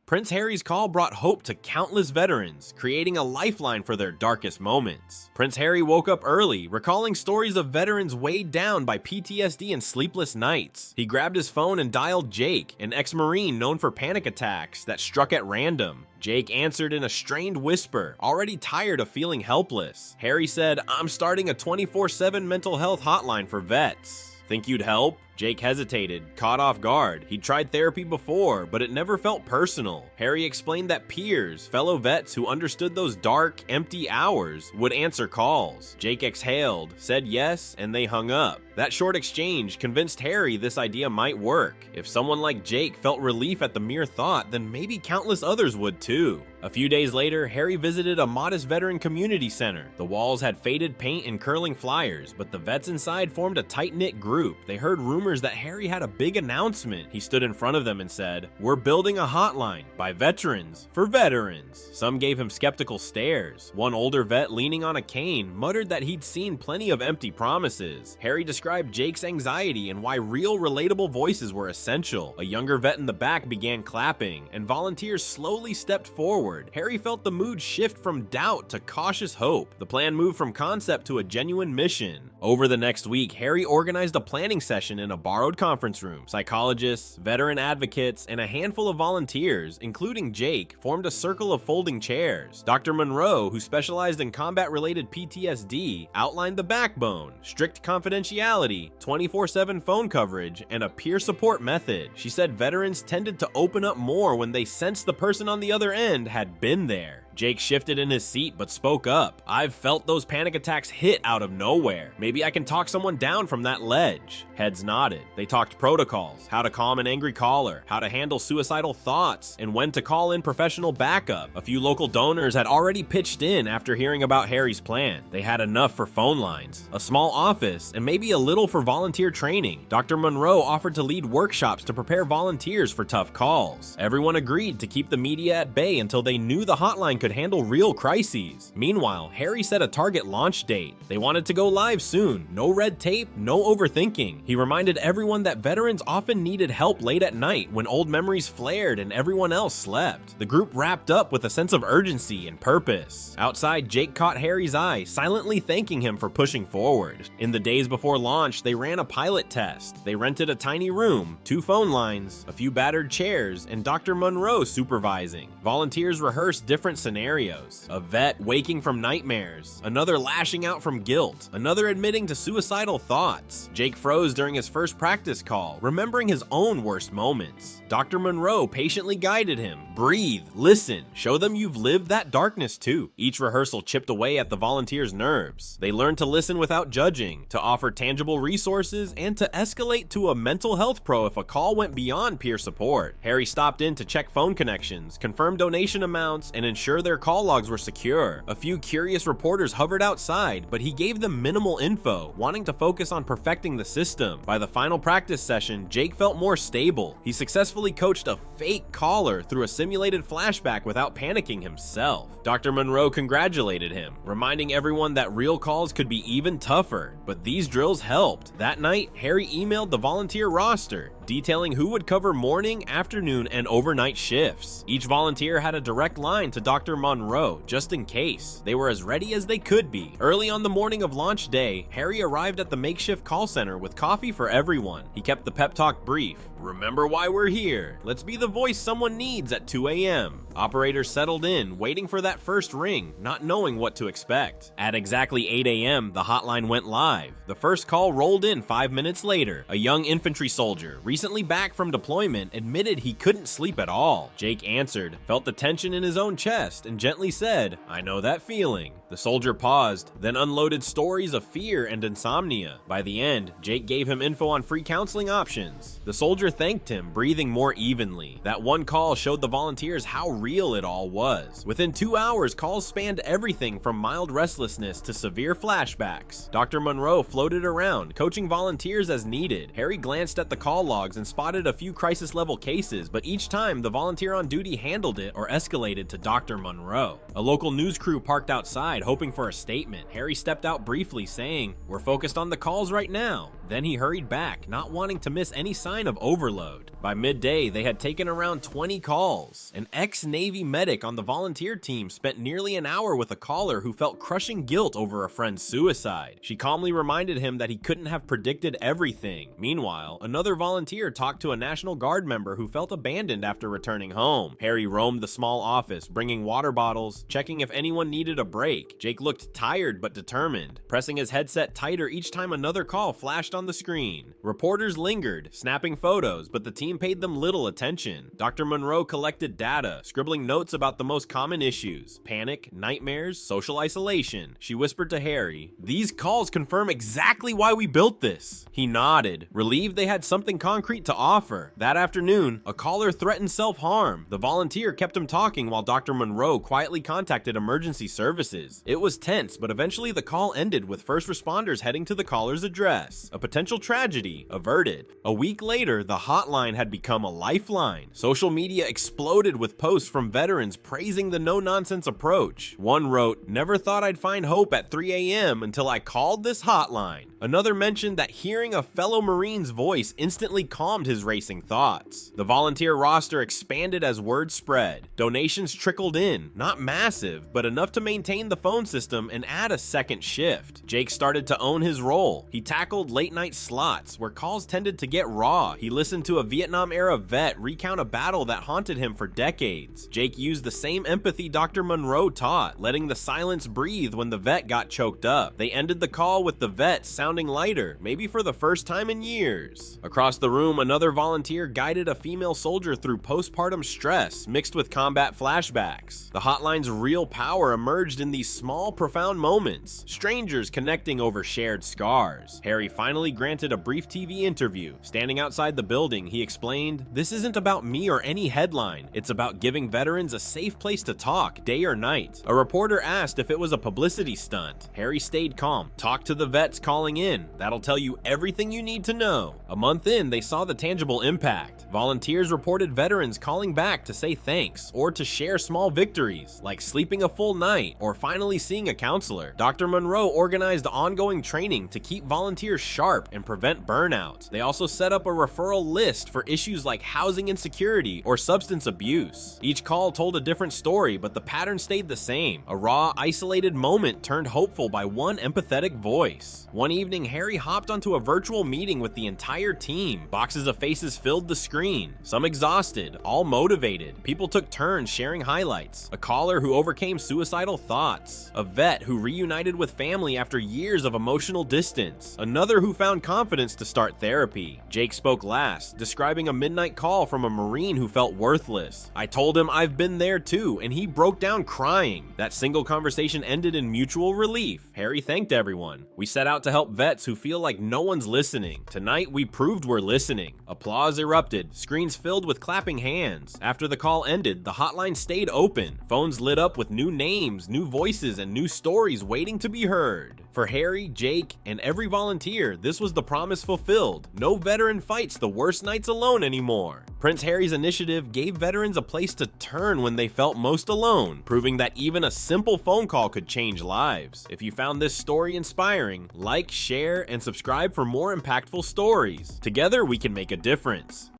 Prince Harry's call brought hope to countless veterans, creating a lifeline for their darkest moments. Prince Harry woke up early, recalling stories of veterans weighed down by PTSD and sleepless nights. He grabbed his phone and dialed Jake, an ex-Marine known for panic attacks that struck at random. Jake answered in a strained whisper, already tired of feeling helpless. Harry said, "I'm starting a 24/7 mental health hotline for vets. Think you'd help?" Jake hesitated, caught off guard. He'd tried therapy before, but it never felt personal. Harry explained that peers, fellow vets who understood those dark, empty hours, would answer calls. Jake exhaled, said yes, and they hung up. That short exchange convinced Harry this idea might work. If someone like Jake felt relief at the mere thought, then maybe countless others would too. A few days later, Harry visited a modest veteran community center. The walls had faded paint and curling flyers, but the vets inside formed a tight-knit group. They heard rumors that Harry had a big announcement. He stood in front of them and said, "We're building a hotline by veterans for veterans." Some gave him skeptical stares. One older vet leaning on a cane muttered that he'd seen plenty of empty promises. Harry described Jake's anxiety and why real, relatable voices were essential. A younger vet in the back began clapping, and volunteers slowly stepped forward. Harry felt the mood shift from doubt to cautious hope. The plan moved from concept to a genuine mission. Over the next week, Harry organized a planning session in a borrowed conference room. Psychologists, veteran advocates, and a handful of volunteers, including Jake, formed a circle of folding chairs. Dr. Monroe, who specialized in combat-related PTSD, outlined the backbone: strict confidentiality, 24/7 phone coverage, and a peer support method. She said veterans tended to open up more when they sensed the person on the other end had been there. Jake shifted in his seat but spoke up. "I've felt those panic attacks hit out of nowhere. Maybe I can talk someone down from that ledge." Heads nodded. They talked protocols, how to calm an angry caller, how to handle suicidal thoughts, and when to call in professional backup. A few local donors had already pitched in after hearing about Harry's plan. They had enough for phone lines, a small office, and maybe a little for volunteer training. Dr. Monroe offered to lead workshops to prepare volunteers for tough calls. Everyone agreed to keep the media at bay until they knew the hotline could handle real crises. Meanwhile, Harry set a target launch date. They wanted to go live soon. No red tape, no overthinking. He reminded everyone that veterans often needed help late at night when old memories flared and everyone else slept. The group wrapped up with a sense of urgency and purpose. Outside, Jake caught Harry's eye, silently thanking him for pushing forward. In the days before launch, they ran a pilot test. They rented a tiny room, 2 phone lines, a few battered chairs, and Dr. Monroe supervising. Volunteers rehearsed different scenarios. A vet waking from nightmares, another lashing out from guilt, another admitting to suicidal thoughts. Jake froze during his first practice call, remembering his own worst moments. Dr. Monroe patiently guided him. "Breathe, listen, show them you've lived that darkness too." Each rehearsal chipped away at the volunteers' nerves. They learned to listen without judging, to offer tangible resources, and to escalate to a mental health pro if a call went beyond peer support. Harry stopped in to check phone connections, confirm donation amounts, and ensure their call logs were secure. A few curious reporters hovered outside, but he gave them minimal info, wanting to focus on perfecting the system. By the final practice session, Jake felt more stable. He successfully coached a fake caller through a simulated flashback without panicking himself. Dr. Monroe congratulated him, reminding everyone that real calls could be even tougher, but these drills helped. That night, Harry emailed the volunteer roster, detailing who would cover morning, afternoon, and overnight shifts. Each volunteer had a direct line to Dr. Monroe, just in case. They were as ready as they could be. Early on the morning of launch day, Harry arrived at the makeshift call center with coffee for everyone. He kept the pep talk brief. "Remember why we're here. Let's be the voice someone needs at 2 a.m. Operators settled in, waiting for that first ring, not knowing what to expect. At exactly 8 a.m., the hotline went live. The first call rolled in 5 minutes later. A young infantry soldier, recently back from deployment, admitted he couldn't sleep at all. Jake answered, felt the tension in his own chest, and gently said, "I know that feeling." The soldier paused, then unloaded stories of fear and insomnia. By the end, Jake gave him info on free counseling options. The soldier thanked him, breathing more evenly. That one call showed the volunteers how real it all was. Within 2 hours, calls spanned everything from mild restlessness to severe flashbacks. Dr. Monroe floated around, coaching volunteers as needed. Harry glanced at the call logs and spotted a few crisis-level cases, but each time the volunteer on duty handled it or escalated to Dr. Monroe. A local news crew parked outside, hoping for a statement. Harry stepped out briefly, saying, "We're focused on the calls right now." Then he hurried back, not wanting to miss any sign of overload. By midday, they had taken around 20 calls. An ex-Navy medic on the volunteer team spent nearly an hour with a caller who felt crushing guilt over a friend's suicide. She calmly reminded him that he couldn't have predicted everything. Meanwhile, another volunteer talked to a National Guard member who felt abandoned after returning home. Harry roamed the small office, bringing water bottles, checking if anyone needed a break. Jake looked tired but determined, pressing his headset tighter each time another call flashed on the screen. Reporters lingered, snapping photos, but the team paid them little attention. Dr. Monroe collected data, scribbling notes about the most common issues: panic, nightmares, social isolation. She whispered to Harry, "These calls confirm exactly why we built this." He nodded, relieved they had something concrete to offer. That afternoon, a caller threatened self-harm. The volunteer kept him talking while Dr. Monroe quietly contacted emergency services. It was tense, but eventually the call ended with first responders heading to the caller's address. A potential tragedy averted. A week later, the hotline had become a lifeline. Social media exploded with posts from veterans praising the no-nonsense approach. One wrote, "Never thought I'd find hope at 3 a.m. until I called this hotline." Another mentioned that hearing a fellow Marine's voice instantly calmed his racing thoughts. The volunteer roster expanded as word spread. Donations trickled in, not massive, but enough to maintain the phone system and add a second shift. Jake started to own his role. He tackled late-night slots, where calls tended to get raw. He listened to a Vietnam-era vet recount a battle that haunted him for decades. Jake used the same empathy Dr. Monroe taught, letting the silence breathe when the vet got choked up. They ended the call with the vet sounding lighter, maybe for the first time in years. Across the room, another volunteer guided a female soldier through postpartum stress mixed with combat flashbacks. The hotline's real power emerged in these small, profound moments, strangers connecting over shared scars. Harry finally granted a brief TV interview. Standing outside the building, he explained, "This isn't about me or any headline. It's about giving veterans a safe place to talk, day or night." A reporter asked if it was a publicity stunt. Harry stayed calm. "Talk to the vets calling in. That'll tell you everything you need to know." A month in, they saw the tangible impact. Volunteers reported veterans calling back to say thanks or to share small victories, like sleeping a full night or finally seeing a counselor. Dr. Monroe organized ongoing training to keep volunteers sharp and prevent burnout. They also set up a referral list for issues like housing insecurity or substance abuse. Each call told a different story, but the pattern stayed the same. A raw, isolated moment turned hopeful by one empathetic voice. One evening, Harry hopped onto a virtual meeting with the entire team. Boxes of faces filled the screen, some exhausted, all motivated. People took turns sharing highlights. A caller who overcame suicidal thoughts. A vet who reunited with family after years of emotional distance. Another who found confidence to start therapy. Jake spoke last, describing a midnight call from a Marine who felt worthless. "I told him I've been there too, and he broke down crying." That single conversation ended in mutual relief. Harry thanked everyone. "We set out to help vets who feel like no one's listening. Tonight, we proved we're listening." Applause erupted, screens filled with clapping hands. After the call ended, the hotline stayed open. Phones lit up with new names, new voices, and new stories waiting to be heard. For Harry, Jake, and every volunteer, this was the promise fulfilled. No veteran fights the worst nights alone anymore. Prince Harry's initiative gave veterans a place to turn when they felt most alone, proving that even a simple phone call could change lives. If you found this story inspiring, like, share, and subscribe for more impactful stories. Together, we can make a difference.